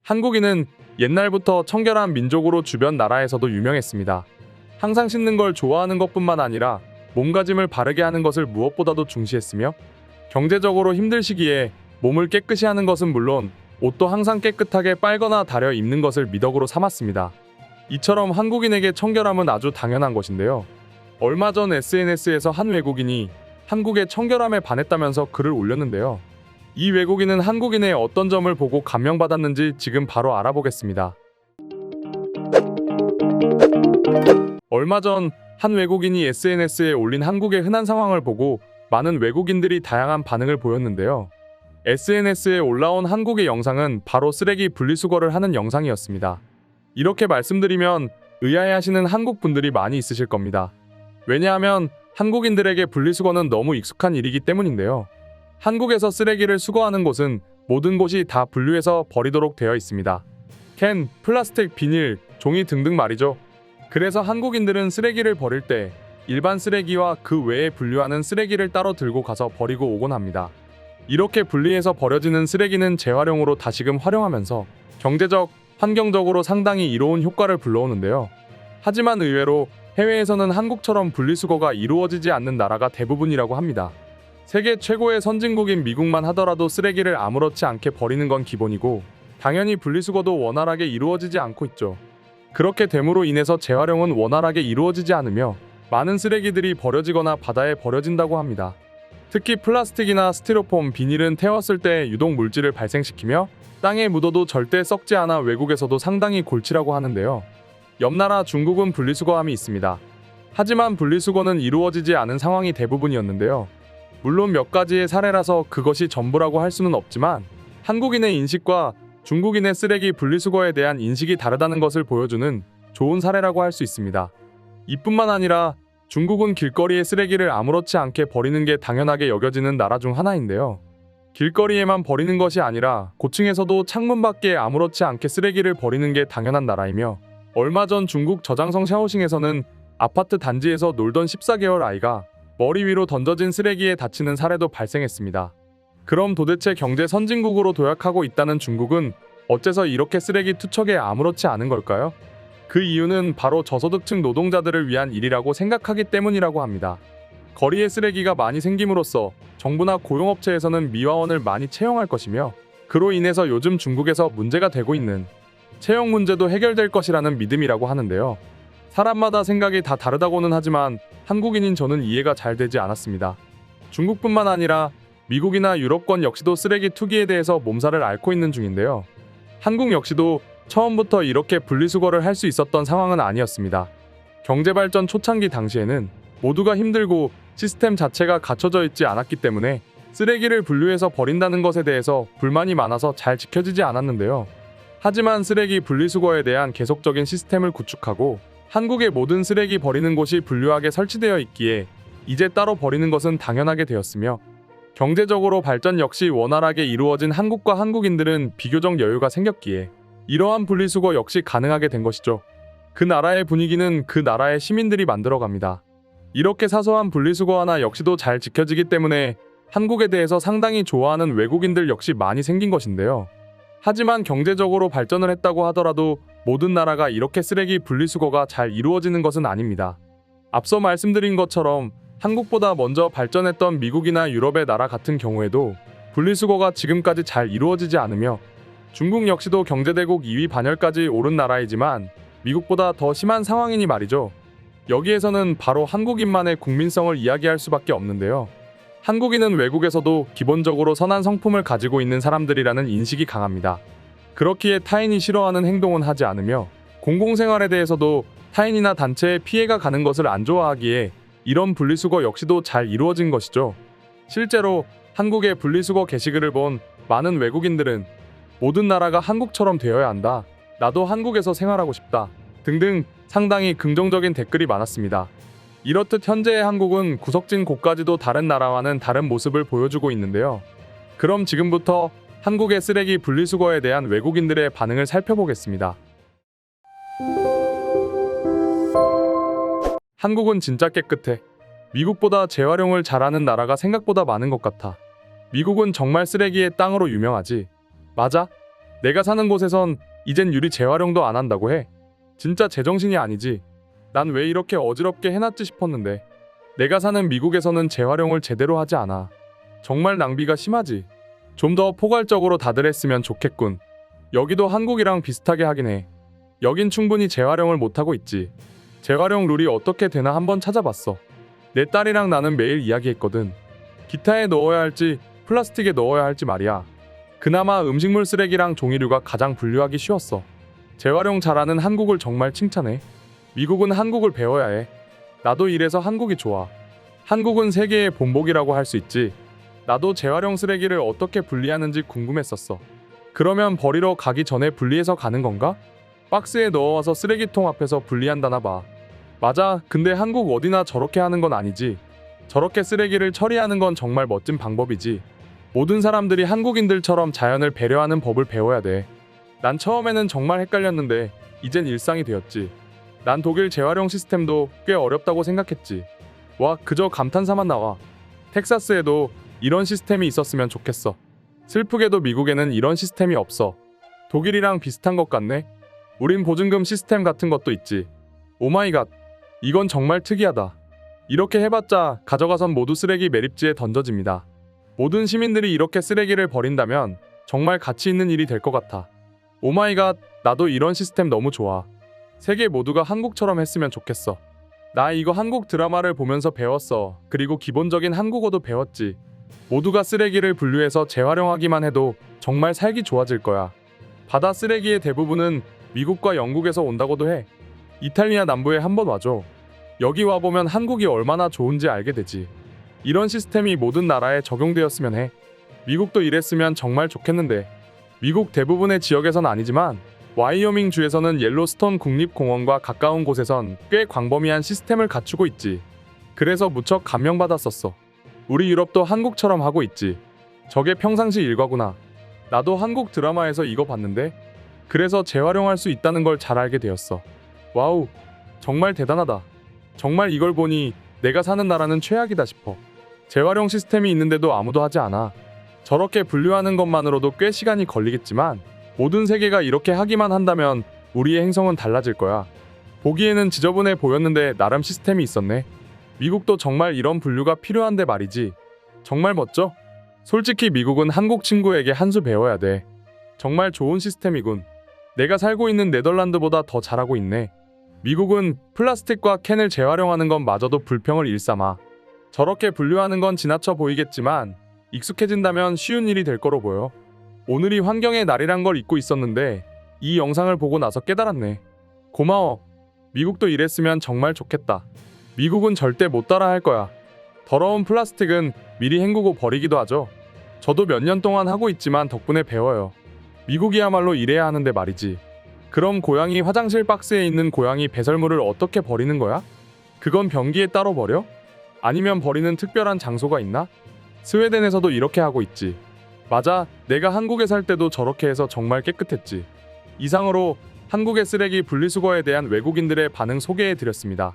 한국인은 옛날부터 청결한 민족으로 주변 나라에서도 유명했습니다. 항상 씻는 걸 좋아하는 것뿐만 아니라 몸가짐을 바르게 하는 것을 무엇보다도 중시했으며 경제적으로 힘들 시기에 몸을 깨끗이 하는 것은 물론 옷도 항상 깨끗하게 빨거나 다려 입는 것을 미덕으로 삼았습니다. 이처럼 한국인에게 청결함은 아주 당연한 것인데요. 얼마 전 SNS에서 한 외국인이 한국의 청결함에 반했다면서 글을 올렸는데요. 이 외국인은 한국인의 어떤 점을 보고 감명받았는지 지금 바로 알아보겠습니다. 얼마 전 한 외국인이 SNS에 올린 한국의 흔한 상황을 보고 많은 외국인들이 다양한 반응을 보였는데요. SNS에 올라온 한국의 영상은 바로 쓰레기 분리수거를 하는 영상이었습니다. 이렇게 말씀드리면 의아해하시는 한국 분들이 많이 있으실 겁니다. 왜냐하면 한국인들에게 분리수거는 너무 익숙한 일이기 때문인데요. 한국에서 쓰레기를 수거하는 곳은 모든 곳이 다 분류해서 버리도록 되어 있습니다. 캔, 플라스틱, 비닐, 종이 등등 말이죠. 그래서 한국인들은 쓰레기를 버릴 때 일반 쓰레기와 그 외에 분류하는 쓰레기를 따로 들고 가서 버리고 오곤 합니다. 이렇게 분리해서 버려지는 쓰레기는 재활용으로 다시금 활용하면서 경제적, 환경적으로 상당히 이로운 효과를 불러오는데요. 하지만 의외로 해외에서는 한국처럼 분리수거가 이루어지지 않는 나라가 대부분이라고 합니다. 세계 최고의 선진국인 미국만 하더라도 쓰레기를 아무렇지 않게 버리는 건 기본이고 당연히 분리수거도 원활하게 이루어지지 않고 있죠. 그렇게 됨으로 인해서 재활용은 원활하게 이루어지지 않으며 많은 쓰레기들이 버려지거나 바다에 버려진다고 합니다. 특히 플라스틱이나 스티로폼, 비닐은 태웠을 때 유독 물질을 발생시키며 땅에 묻어도 절대 썩지 않아 외국에서도 상당히 골치라고 하는데요. 옆 나라 중국은 분리수거함이 있습니다. 하지만 분리수거는 이루어지지 않은 상황이 대부분이었는데요. 물론 몇 가지의 사례라서 그것이 전부라고 할 수는 없지만 한국인의 인식과 중국인의 쓰레기 분리수거에 대한 인식이 다르다는 것을 보여주는 좋은 사례라고 할 수 있습니다. 이뿐만 아니라 중국은 길거리에 쓰레기를 아무렇지 않게 버리는 게 당연하게 여겨지는 나라 중 하나인데요. 길거리에만 버리는 것이 아니라 고층에서도 창문 밖에 아무렇지 않게 쓰레기를 버리는 게 당연한 나라이며 얼마 전 중국 저장성 샤오싱에서는 아파트 단지에서 놀던 14개월 아이가 머리 위로 던져진 쓰레기에 다치는 사례도 발생했습니다. 그럼 도대체 경제 선진국으로 도약하고 있다는 중국은 어째서 이렇게 쓰레기 투척에 아무렇지 않은 걸까요? 그 이유는 바로 저소득층 노동자들을 위한 일이라고 생각하기 때문이라고 합니다. 거리에 쓰레기가 많이 생김으로써 정부나 고용업체에서는 미화원을 많이 채용할 것이며 그로 인해서 요즘 중국에서 문제가 되고 있는 채용 문제도 해결될 것이라는 믿음이라고 하는데요. 사람마다 생각이 다 다르다고는 하지만 한국인인 저는 이해가 잘 되지 않았습니다. 중국뿐만 아니라 미국이나 유럽권 역시도 쓰레기 투기에 대해서 몸살을 앓고 있는 중인데요. 한국 역시도 처음부터 이렇게 분리수거를 할 수 있었던 상황은 아니었습니다. 경제발전 초창기 당시에는 모두가 힘들고 시스템 자체가 갖춰져 있지 않았기 때문에 쓰레기를 분류해서 버린다는 것에 대해서 불만이 많아서 잘 지켜지지 않았는데요. 하지만 쓰레기 분리수거에 대한 계속적인 시스템을 구축하고 한국의 모든 쓰레기 버리는 곳이 분류하게 설치되어 있기에 이제 따로 버리는 것은 당연하게 되었으며 경제적으로 발전 역시 원활하게 이루어진 한국과 한국인들은 비교적 여유가 생겼기에 이러한 분리수거 역시 가능하게 된 것이죠. 그 나라의 분위기는 그 나라의 시민들이 만들어갑니다. 이렇게 사소한 분리수거 하나 역시도 잘 지켜지기 때문에 한국에 대해서 상당히 좋아하는 외국인들 역시 많이 생긴 것인데요. 하지만 경제적으로 발전을 했다고 하더라도 모든 나라가 이렇게 쓰레기 분리수거가 잘 이루어지는 것은 아닙니다. 앞서 말씀드린 것처럼 한국보다 먼저 발전했던 미국이나 유럽의 나라 같은 경우에도 분리수거가 지금까지 잘 이루어지지 않으며 중국 역시도 경제대국 2위 반열까지 오른 나라이지만 미국보다 더 심한 상황이니 말이죠. 여기에서는 바로 한국인만의 국민성을 이야기할 수밖에 없는데요. 한국인은 외국에서도 기본적으로 선한 성품을 가지고 있는 사람들이라는 인식이 강합니다. 그렇기에 타인이 싫어하는 행동은 하지 않으며 공공생활에 대해서도 타인이나 단체에 피해가 가는 것을 안 좋아하기에 이런 분리수거 역시도 잘 이루어진 것이죠. 실제로 한국의 분리수거 게시글을 본 많은 외국인들은 모든 나라가 한국처럼 되어야 한다, 나도 한국에서 생활하고 싶다 등등 상당히 긍정적인 댓글이 많았습니다. 이렇듯 현재의 한국은 구석진 곳까지도 다른 나라와는 다른 모습을 보여주고 있는데요. 그럼 지금부터 한국의 쓰레기 분리수거에 대한 외국인들의 반응을 살펴보겠습니다. 한국은 진짜 깨끗해. 미국보다 재활용을 잘하는 나라가 생각보다 많은 것 같아. 미국은 정말 쓰레기의 땅으로 유명하지. 맞아? 내가 사는 곳에선 이젠 유리 재활용도 안 한다고 해. 진짜 제정신이 아니지. 난 왜 이렇게 어지럽게 해놨지 싶었는데 내가 사는 미국에서는 재활용을 제대로 하지 않아. 정말 낭비가 심하지. 좀 더 포괄적으로 다들 했으면 좋겠군. 여기도 한국이랑 비슷하게 하긴 해. 여긴 충분히 재활용을 못하고 있지. 재활용 룰이 어떻게 되나 한번 찾아봤어. 내 딸이랑 나는 매일 이야기했거든. 기타에 넣어야 할지 플라스틱에 넣어야 할지 말이야. 그나마 음식물 쓰레기랑 종이류가 가장 분류하기 쉬웠어. 재활용 잘하는 한국을 정말 칭찬해. 미국은 한국을 배워야 해. 나도 이래서 한국이 좋아. 한국은 세계의 본보기라고 할 수 있지. 나도 재활용 쓰레기를 어떻게 분리하는지 궁금했었어. 그러면 버리러 가기 전에 분리해서 가는 건가? 박스에 넣어와서 쓰레기통 앞에서 분리한다나 봐. 맞아. 근데 한국 어디나 저렇게 하는 건 아니지. 저렇게 쓰레기를 처리하는 건 정말 멋진 방법이지. 모든 사람들이 한국인들처럼 자연을 배려하는 법을 배워야 돼. 난 처음에는 정말 헷갈렸는데 이젠 일상이 되었지. 난 독일 재활용 시스템도 꽤 어렵다고 생각했지. 와, 그저 감탄사만 나와. 텍사스에도 이런 시스템이 있었으면 좋겠어. 슬프게도 미국에는 이런 시스템이 없어. 독일이랑 비슷한 것 같네. 우린 보증금 시스템 같은 것도 있지. 오마이갓, 이건 정말 특이하다. 이렇게 해봤자 가져가선 모두 쓰레기 매립지에 던져집니다. 모든 시민들이 이렇게 쓰레기를 버린다면 정말 가치 있는 일이 될 것 같아. 오마이갓, 나도 이런 시스템 너무 좋아. 세계 모두가 한국처럼 했으면 좋겠어. 나 이거 한국 드라마를 보면서 배웠어. 그리고 기본적인 한국어도 배웠지. 모두가 쓰레기를 분류해서 재활용하기만 해도 정말 살기 좋아질 거야. 바다 쓰레기의 대부분은 미국과 영국에서 온다고도 해. 이탈리아 남부에 한번 와줘. 여기 와보면 한국이 얼마나 좋은지 알게 되지. 이런 시스템이 모든 나라에 적용되었으면 해. 미국도 이랬으면 정말 좋겠는데. 미국 대부분의 지역에선 아니지만 와이오밍 주에서는 옐로스톤 국립공원과 가까운 곳에선 꽤 광범위한 시스템을 갖추고 있지. 그래서 무척 감명받았었어. 우리 유럽도 한국처럼 하고 있지. 저게 평상시 일과구나. 나도 한국 드라마에서 이거 봤는데 그래서 재활용할 수 있다는 걸 잘 알게 되었어. 와우, 정말 대단하다. 정말 이걸 보니 내가 사는 나라는 최악이다 싶어. 재활용 시스템이 있는데도 아무도 하지 않아. 저렇게 분류하는 것만으로도 꽤 시간이 걸리겠지만 모든 세계가 이렇게 하기만 한다면 우리의 행성은 달라질 거야. 보기에는 지저분해 보였는데 나름 시스템이 있었네. 미국도 정말 이런 분류가 필요한데 말이지. 정말 멋져. 솔직히 미국은 한국 친구에게 한 수 배워야 돼. 정말 좋은 시스템이군. 내가 살고 있는 네덜란드보다 더 잘하고 있네. 미국은 플라스틱과 캔을 재활용하는 건 마저도 불평을 일삼아. 저렇게 분류하는 건 지나쳐 보이겠지만 익숙해진다면 쉬운 일이 될 거로 보여. 오늘이 환경의 날이란 걸 잊고 있었는데 이 영상을 보고 나서 깨달았네. 고마워. 미국도 이랬으면 정말 좋겠다. 미국은 절대 못 따라 할 거야. 더러운 플라스틱은 미리 헹구고 버리기도 하죠. 저도 몇 년 동안 하고 있지만 덕분에 배워요. 미국이야말로 이래야 하는데 말이지. 그럼 고양이 화장실 박스에 있는 고양이 배설물을 어떻게 버리는 거야? 그건 변기에 따로 버려? 아니면 버리는 특별한 장소가 있나? 스웨덴에서도 이렇게 하고 있지. 맞아, 내가 한국에 살 때도 저렇게 해서 정말 깨끗했지. 이상으로 한국의 쓰레기 분리수거에 대한 외국인들의 반응 소개해드렸습니다.